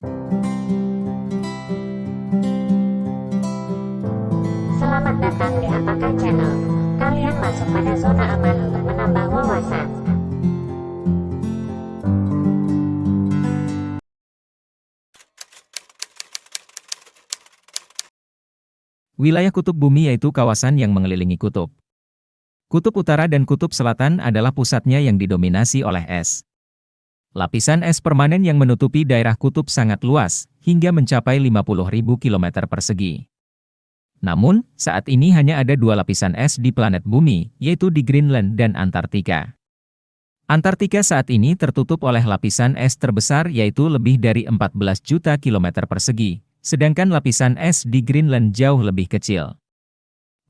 Selamat datang di Apakah Channel. Kalian masuk pada zona aman untuk menambah wawasan. Wilayah kutub bumi yaitu kawasan yang mengelilingi kutub. Kutub utara dan kutub selatan adalah pusatnya yang didominasi oleh es. Lapisan es permanen yang menutupi daerah kutub sangat luas, hingga mencapai 50.000 km persegi. Namun, saat ini hanya ada dua lapisan es di planet bumi, yaitu di Greenland dan Antartika. Antartika saat ini tertutup oleh lapisan es terbesar yaitu lebih dari 14 juta kilometer persegi, sedangkan lapisan es di Greenland jauh lebih kecil.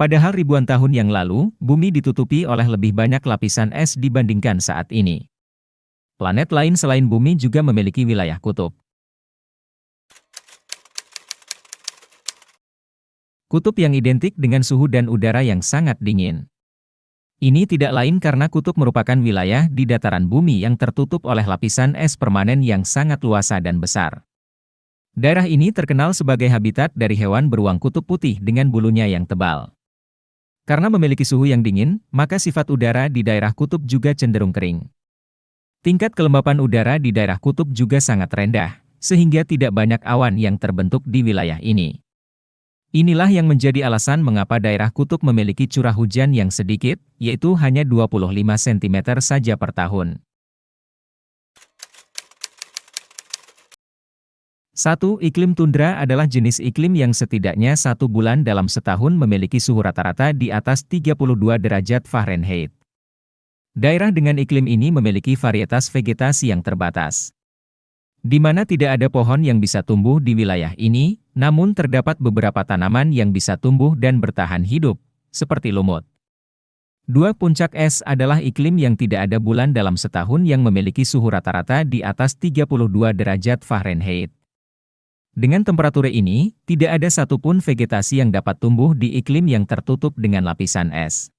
Padahal ribuan tahun yang lalu, bumi ditutupi oleh lebih banyak lapisan es dibandingkan saat ini. Planet lain selain bumi juga memiliki wilayah kutub. Kutub yang identik dengan suhu dan udara yang sangat dingin. Ini tidak lain karena kutub merupakan wilayah di dataran bumi yang tertutup oleh lapisan es permanen yang sangat luas dan besar. Daerah ini terkenal sebagai habitat dari hewan beruang kutub putih dengan bulunya yang tebal. Karena memiliki suhu yang dingin, maka sifat udara di daerah kutub juga cenderung kering. Tingkat kelembapan udara di daerah kutub juga sangat rendah, sehingga tidak banyak awan yang terbentuk di wilayah ini. Inilah yang menjadi alasan mengapa daerah kutub memiliki curah hujan yang sedikit, yaitu hanya 25 cm saja per tahun. 1. Iklim tundra adalah jenis iklim yang setidaknya 1 bulan dalam setahun memiliki suhu rata-rata di atas 32 derajat Fahrenheit. Daerah dengan iklim ini memiliki varietas vegetasi yang terbatas, di mana tidak ada pohon yang bisa tumbuh di wilayah ini, namun terdapat beberapa tanaman yang bisa tumbuh dan bertahan hidup, seperti lumut. 2. Puncak es adalah iklim yang tidak ada bulan dalam setahun yang memiliki suhu rata-rata di atas 32 derajat Fahrenheit. Dengan temperatur ini, tidak ada satupun vegetasi yang dapat tumbuh di iklim yang tertutup dengan lapisan es.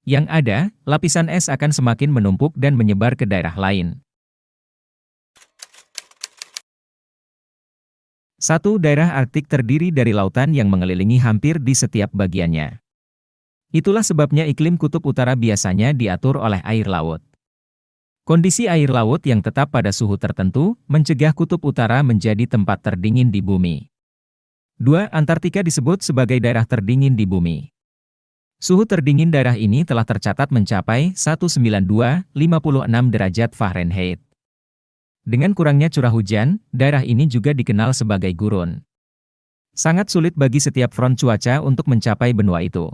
Yang ada, lapisan es akan semakin menumpuk dan menyebar ke daerah lain. 1. Daerah Arktik terdiri dari lautan yang mengelilingi hampir di setiap bagiannya. Itulah sebabnya iklim kutub utara biasanya diatur oleh air laut. Kondisi air laut yang tetap pada suhu tertentu, mencegah kutub utara menjadi tempat terdingin di bumi. 2. Antartika disebut sebagai daerah terdingin di bumi. Suhu terdingin daerah ini telah tercatat mencapai 192,56 derajat Fahrenheit. Dengan kurangnya curah hujan, daerah ini juga dikenal sebagai gurun. Sangat sulit bagi setiap front cuaca untuk mencapai benua itu.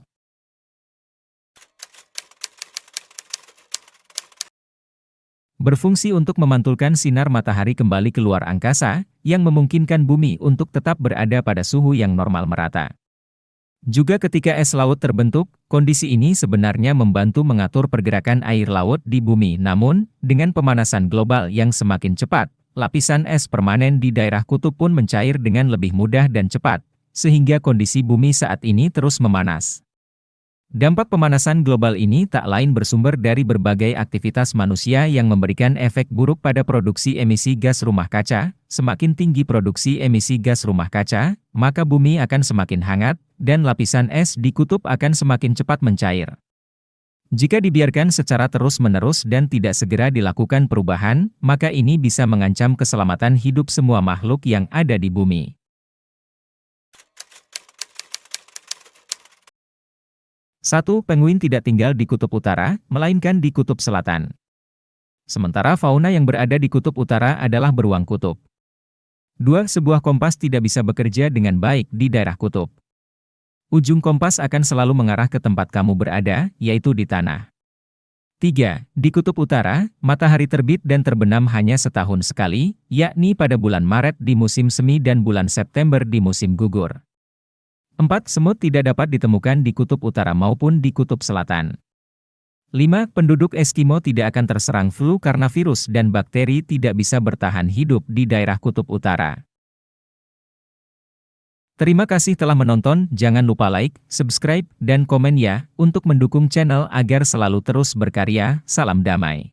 Berfungsi untuk memantulkan sinar matahari kembali keluar angkasa, yang memungkinkan bumi untuk tetap berada pada suhu yang normal merata. Juga ketika es laut terbentuk, kondisi ini sebenarnya membantu mengatur pergerakan air laut di bumi. Namun, dengan pemanasan global yang semakin cepat, lapisan es permanen di daerah kutub pun mencair dengan lebih mudah dan cepat, sehingga kondisi bumi saat ini terus memanas. Dampak pemanasan global ini tak lain bersumber dari berbagai aktivitas manusia yang memberikan efek buruk pada produksi emisi gas rumah kaca. Semakin tinggi produksi emisi gas rumah kaca, maka bumi akan semakin hangat, dan lapisan es di kutub akan semakin cepat mencair. Jika dibiarkan secara terus-menerus dan tidak segera dilakukan perubahan, maka ini bisa mengancam keselamatan hidup semua makhluk yang ada di bumi. 1. Penguin tidak tinggal di kutub utara, melainkan di kutub selatan. Sementara fauna yang berada di kutub utara adalah beruang kutub. 2. Sebuah kompas tidak bisa bekerja dengan baik di daerah kutub. Ujung kompas akan selalu mengarah ke tempat kamu berada, yaitu di tanah. 3. Di kutub utara, matahari terbit dan terbenam hanya setahun sekali, yakni pada bulan Maret di musim semi dan bulan September di musim gugur. 4. Semut tidak dapat ditemukan di kutub utara maupun di kutub selatan. 5. Penduduk Eskimo tidak akan terserang flu karena virus dan bakteri tidak bisa bertahan hidup di daerah kutub utara. Terima kasih telah menonton, jangan lupa like, subscribe, dan komen ya, untuk mendukung channel agar selalu terus berkarya. Salam damai.